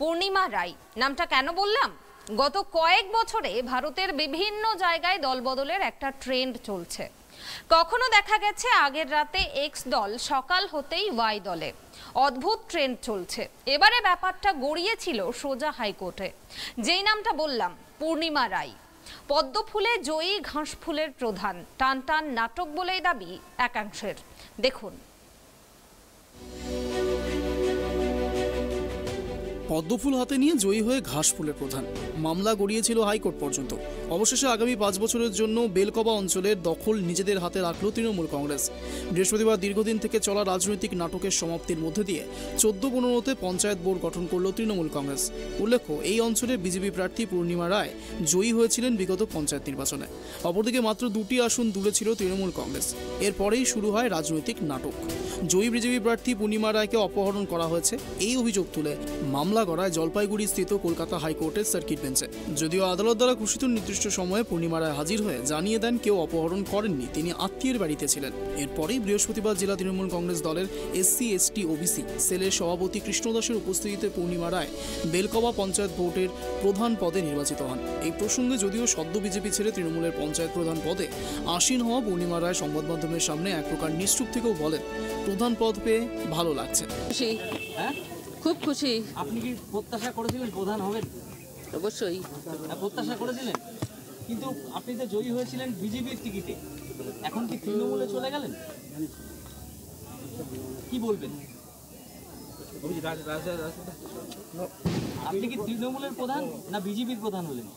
পূর্ণিমা রায় নামটা কেন বললাম? গত কয়েক বছরে ভারতের বিভিন্ন জায়গায় দলবদলের একটা ট্রেন্ড চলছে। কখনো দেখা গেছে আগের রাতে এক্স দল, সকাল হতেই ওয়াই দলে। অদ্ভুত ট্রেন্ড চলছে। এবারে ব্যাপারটা গড়িয়েছিল সোজা হাইকোর্টে। যেই নামটা বললাম, পূর্ণিমা রায়। পদ্ম ফুলে জয়ী, ঘাস ফুলের প্রধান। টান টান নাটক বলেই দাবি একাংশের। দেখুন। পদ্মফুল হাতে নিয়ে জয়ী হয়ে ঘাস ফুলের প্রধান, মামলা গড়িয়েছিল হাইকোর্ট পর্যন্ত। অবশেষে আগামী 5 বছরের জন্য বেলকবা অঞ্চলের দখল নিজেদের হাতে রাখল তৃণমূল কংগ্রেস। বৃহস্পতিবার দীর্ঘদিন থেকে চলা রাজনৈতিক নাটকের সমাপ্তির মধ্যে দিয়ে 14-15তে পঞ্চায়েত বোর্ড গঠন করল তৃণমূল কংগ্রেস। উল্লেখ্য, এই অঞ্চলের বিজেপি প্রার্থী পূর্ণিমা রায় জয়ী হয়েছিলেন বিগত পঞ্চায়েত নির্বাচনে। অপরদিকে মাত্র 2টি আসন দূরে ছিল তৃণমূল কংগ্রেস। এরপরেই শুরু হয় রাজনৈতিক নাটক। জয়ী বিজেপি প্রার্থী পূর্ণিমা রায়কে অপহরণ করা হয়েছে, এই অভিযোগ তুলে মামলা গড়ায় জলপাইগুড়ি স্থিত কলকাতা হাইকোর্টের সার্কিট বেঞ্চে। যদিও আদালত দ্বারা ঘোষিত নির্দিষ্ট সময়ে পূর্ণিমা রায় হাজির হয়ে জানিয়ে দেন কেউ অপহরণ করেননি, তিনি আত্মীয়ের বাড়িতে ছিলেন। এরপরেই বৃহস্পতিবার জেলা তৃণমূল কংগ্রেস দলের SC ST OBC সেলের সভাপতি কৃষ্ণ দাসের উপস্থিতিতে পূর্ণিমা রায় বেলকবা পঞ্চায়েত বোর্ডের প্রধান পদে নির্বাচিত হন। এই প্রসঙ্গে যদিও সদ্য বিজেপি ছেড়ে তৃণমূলের পঞ্চায়েত প্রধান পদে আসীন হওয়া পূর্ণিমা রায় সংবাদ মাধ্যমের সামনে এক প্রকার নিশ্চুপ থেকেও বলেন, প্রধান পদ পেয়ে ভালো লাগছে। খুব খুশি। আপনি কি প্রত্যাশা করেছিলেন প্রধান হবেন? অবশ্যই প্রত্যাশা করেছিলেন, কিন্তু আপনি তো জয়ী হয়েছিলেন বিজেপির টিকিটে, এখন কি তৃণমূলে চলে গেলেন? কি বলবেন? আপনি কি তৃণমূলের প্রধান না বিজেপির প্রধান হলেন?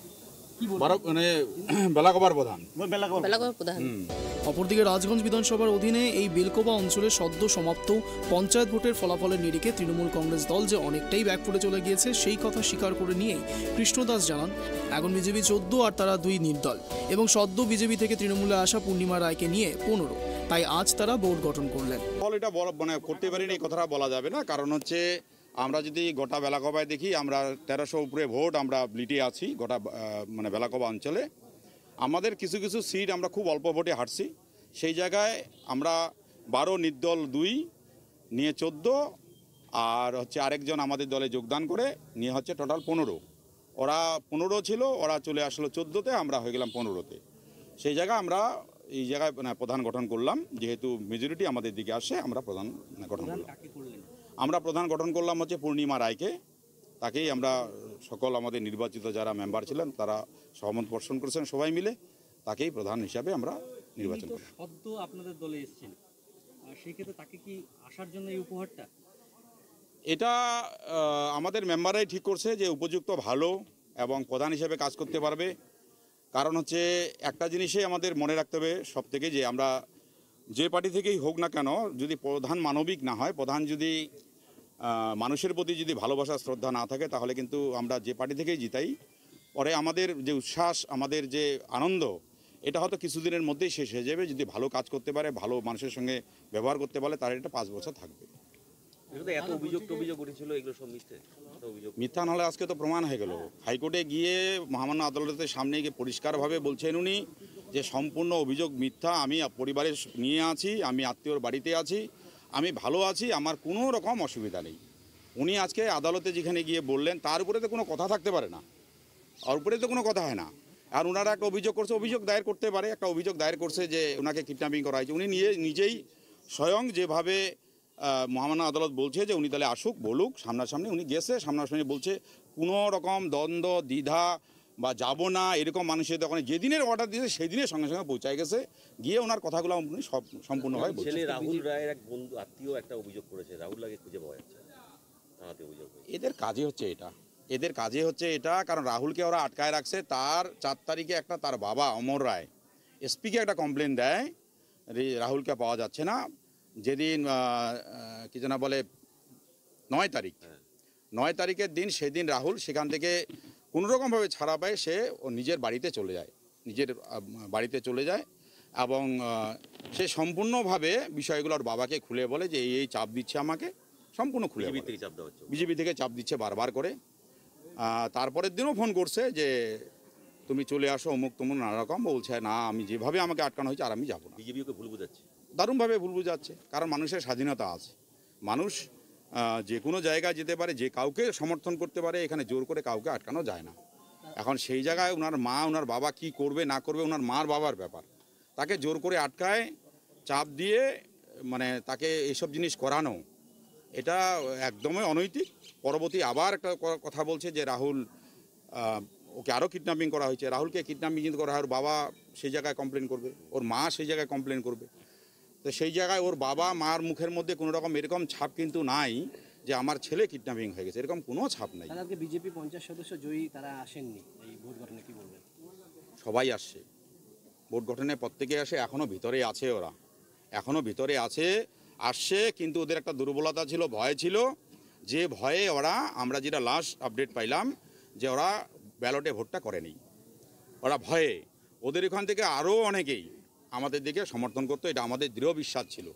অপরদিকে রাজগঞ্জ বিধানসভার অধীনে এই বেলকোবা অঞ্চলের সদ্য সমাপ্ত পঞ্চায়েত ভোটের ফলাফলের নিরিখে তৃণমূল কংগ্রেস দল যে অনেকটাই ব্যাকফুটে চলে গিয়েছে, সেই কথা স্বীকার করে নিয়েই কৃষ্ণ দাস জানান, এখন বিজেপি 14 আর তারা 2 নির্দল, এবং সদ্য বিজেপি থেকে তৃণমূলে আসা পূর্ণিমা রায়কে নিয়ে 15। তাই আজ তারা বোর্ড গঠন করলেন। এটা করতে পারিনি, এই কথাটা বলা যাবে না। কারণ হচ্ছে, আমরা যদি গোটা বেলাকবায় দেখি, আমরা 1300 উপরে ভোট আমরা লিটে আছি গোটা বেলাকবা অঞ্চলে। আমাদের কিছু কিছু সিট আমরা খুব অল্প ভোটে হারছি। সেই জায়গায় আমরা 12 নির্দল 2 নিয়ে 14, আর হচ্ছে আরেকজন আমাদের দলে যোগদান করে নিয়ে হচ্ছে টোটাল 15। ওরা 15 ছিল, ওরা চলে আসলো 14তে, আমরা হয়ে গেলাম 15তে। সেই জায়গায় আমরা এই জায়গায় প্রধান গঠন করলাম। যেহেতু মেজরিটি আমাদের দিকে আসে, আমরা প্রধান গঠন করলাম। আমরা প্রধান গঠন করলাম হচ্ছে পূর্ণিমা রায়কে। তাকেই আমরা সকল আমাদের নির্বাচিত যারা মেম্বার ছিলেন তারা সহমত পোষণ করেছেন, সবাই মিলে তাকেই প্রধান হিসাবে আমরা নির্বাচন করি। সদ্য আপনাদের দলে এসেছেন, সেই ক্ষেত্রে তাকে কি আসার জন্য এই উপহারটা? এটা আমাদের মেম্বাররাই ঠিক করছে যে উপযুক্ত, ভালো এবং প্রধান হিসেবে কাজ করতে পারবে। কারণ হচ্ছে, একটা জিনিসই আমাদের মনে রাখতে হবে সব থেকে, যে আমরা যে পার্টি থেকেই হোক না কেন, যদি প্রধান মানবিক না হয়, প্রধান যদি মানুষের প্রতি যদি ভালোবাসা শ্রদ্ধা না থাকে, তাহলে কিন্তু আমরা যে পার্টি থেকেই জিতাই, পরে আমাদের যে উচ্ছ্বাস, আমাদের যে আনন্দ, এটা হয়তো কিছুদিনের মধ্যেই শেষ হয়ে যাবে। যদি ভালো কাজ করতে পারে, ভালো মানুষের সঙ্গে ব্যবহার করতে পারে, তার এটা 5 বছর থাকবে। এত অভিযোগ উঠেছিল, এগুলো সব মিথ্যা নাহলে আজকে তো প্রমাণ হয়ে গেল। হাইকোর্টে গিয়ে মহামান্য আদালতের সামনে গিয়ে পরিষ্কারভাবে বলছেন উনি যে সম্পূর্ণ অভিযোগ মিথ্যা। আমি পরিবারের নিয়ে আছি, আমি আত্মীয়র বাড়িতে আছি, আমি ভালো আছি, আমার কোনো রকম অসুবিধা নেই। উনি আজকে আদালতে যেখানে গিয়ে বললেন, তার উপরে তো কোনো কথা থাকতে পারে না, আর উপরে তো কোনো কথা হয় না। আর ওনারা একটা অভিযোগ করছে, অভিযোগ দায়ের করতে পারে। একটা অভিযোগ দায়ের করছে যে ওনাকে কিডন্যাপিং করা হয়েছে। উনি নিজেই স্বয়ং যেভাবে মহামান্য আদালত বলছে যে উনি তাহলে আসুক, বলুক সামনাসামনি, উনি গেছে সামনাসামনি বলছে। কোনো রকম দ্বন্দ্ব, দ্বিধা বা যাব না এরকম মানুষের দোকানে যেদিনের অর্ডার দিয়েছে সেই দিনের সঙ্গে সঙ্গে পৌঁছায় গেছে, গিয়ে ওনার কথাগুলো উনি সব সম্পূর্ণভাবে বলছেন। ছেলে রাহুল রায়ের এক বন্ধু আত্মীয় একটা অভিযোগ করেছে, রাহুল রায়কে খুঁজে পাওয়া যাচ্ছে না। এদের কাজই হচ্ছে এটা, কারণ রাহুলকে ওরা আটকায় রাখছে। তার 4 তারিখে একটা তার বাবা অমর রায় এসপিকে একটা কমপ্লেন দেয়, রাহুলকে পাওয়া যাচ্ছে না। যেদিন কি যেন বলে 9 তারিখের দিন, সেদিন রাহুল সেখান থেকে কোনোরকমভাবে ছাড়া পায়, সে ও নিজের বাড়িতে চলে যায়, এবং সে সম্পূর্ণভাবে বিষয়গুলো ওর বাবাকে খুলে বলে যে এই চাপ দিচ্ছে আমাকে, সম্পূর্ণ খুলে বিজেপি থেকে চাপ দিচ্ছে বারবার করে। তারপরের দিনও ফোন করছে যে তুমি চলে আসো, অমুক তমুক নানা রকম বলছে। না, আমি যেভাবে আমাকে আটকানো হয়েছে আর আমি যাবো না। বিজেপিকে ভুল বুঝাচ্ছে, দারুণভাবে ভুল বুঝাচ্ছে। কারণ মানুষের স্বাধীনতা আছে, মানুষ যে কোনো জায়গায় যেতে পারে, যে কাউকে সমর্থন করতে পারে, এখানে জোর করে কাউকে আটকানো যায় না। এখন সেই জায়গায় ওনার মা ওনার বাবা কি করবে না করবে ওনার মার বাবার ব্যাপার, তাকে জোর করে আটকায় চাপ দিয়ে মানে তাকে এইসব জিনিস করানো, এটা একদমই অনৈতিক। পরবর্তী আবার একটা কথা বলছে যে রাহুল ওকে আরও কিডন্যাপিং করা হয়েছে। রাহুলকে কিডন্যাপিং করা হয়, ওর বাবা সেই জায়গায় কমপ্লেন করবে, ওর মা সেই জায়গায় কমপ্লেন করবে। তো সেই জায়গায় ওর বাবা মার মুখের মধ্যে কোনো রকম এরকম ছাপ কিন্তু নাই যে আমার ছেলে কিডন্যাপিং হয়ে গেছে, এরকম কোনো ছাপ নাই। আজকে বিজেপি 50 সদস্য জয়ী, তারা আসেননি এই ভোট গঠনে, কি বলবেন? সবাই আসছে ভোট গঠনে, প্রত্যেকে আসে, এখনও ভিতরে আছে, ওরা এখনও ভিতরে আছে, আসছে। কিন্তু ওদের একটা দুর্বলতা ছিল, ভয় ছিল, যে ভয়ে ওরা, আমরা যেটা লাস্ট আপডেট পাইলাম যে ওরা ব্যালটে ভোটটা করেনি, ওরা ভয়ে। ওদের এখান থেকে আরও অনেকেই আমাদের দিকে সমর্থন করতো, এটা আমাদের দৃঢ় বিশ্বাস ছিল।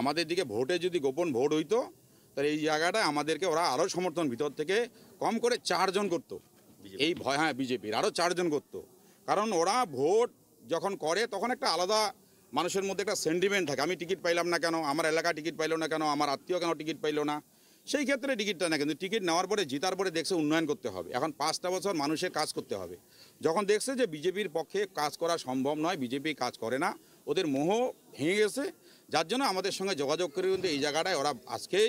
আমাদের দিকে ভোটে যদি গোপন ভোট হইতো তাহলে এই জায়গাটা আমাদেরকে ওরা আরও সমর্থন ভিতর থেকে কম করে 4 জন করতো, এই ভয়। হ্যাঁ, বিজেপির আরও 4 জন করতো, কারণ ওরা ভোট যখন করে তখন একটা আলাদা মানুষের মধ্যে একটা সেন্টিমেন্ট থাকে, আমি টিকিট পাইলাম না কেন, আমার এলাকা টিকিট পাইলো না কেন, আমার আত্মীয় কেন টিকিট পাইলো না। সেই ক্ষেত্রে টিকিটটা না, কিন্তু টিকিট নেওয়ার পরে জিতার পরে দেখছে উন্নয়ন করতে হবে, এখন 5টা বছর মানুষের কাজ করতে হবে। যখন দেখছে যে বিজেপির পক্ষে কাজ করা সম্ভব নয়, বিজেপি কাজ করে না, ওদের মোহ ভেঙে গেছে, যার জন্য আমাদের সঙ্গে যোগাযোগ করে কিন্তু এই জায়গাটায় ওরা আজকে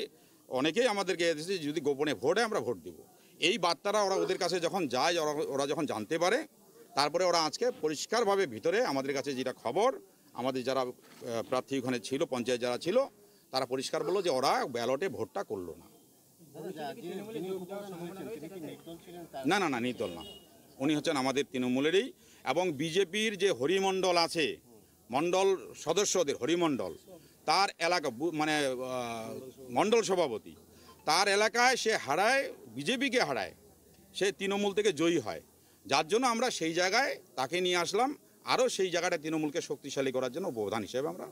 অনেকেই আমাদেরকে এসেছে যদি গোপনে ভোট হয় আমরা ভোট দিব। এই বার্তাটা ওরা ওদের কাছে যখন যায়, ওরা যখন জানতে পারে, তারপরে ওরা আজকে পরিষ্কারভাবে ভিতরে আমাদের কাছে যেটা খবর, আমাদের যারা প্রার্থী ওখানে ছিল, পঞ্চায়েত যারা ছিল, তারা পরিষ্কার বললো যে ওরা ব্যালটে ভোটটা করলো না। না না না, নির্দল না, উনি হচ্ছেন আমাদের তৃণমূলেরই। এবং বিজেপির যে হরিমণ্ডল আছে, মণ্ডল সদস্যদের হরিমণ্ডল, তার এলাকা মানে মণ্ডল সভাপতি, তার এলাকায় সে হারায়, বিজেপিকে হারায়, সে তৃণমূল থেকে জয়ী হয়, যার জন্য আমরা সেই জায়গায় তাকে নিয়ে আসলাম, আরও সেই জায়গাটা তৃণমূলকে শক্তিশালী করার জন্য প্রধান হিসেবে আমরা।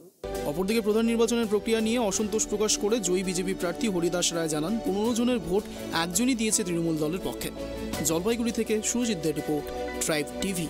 অপরদিকে প্রধান নির্বাচনের প্রক্রিয়া নিয়ে অসন্তোষ প্রকাশ করে জয়ী বিজেপি প্রার্থী হরিদাস রায় জানান 15 জনের ভোট একজনই দিয়েছে তৃণমূল দলের পক্ষে। জলপাইগুড়ি থেকে সুরজিৎ দের রিপোর্ট, ট্রাইব টিভি।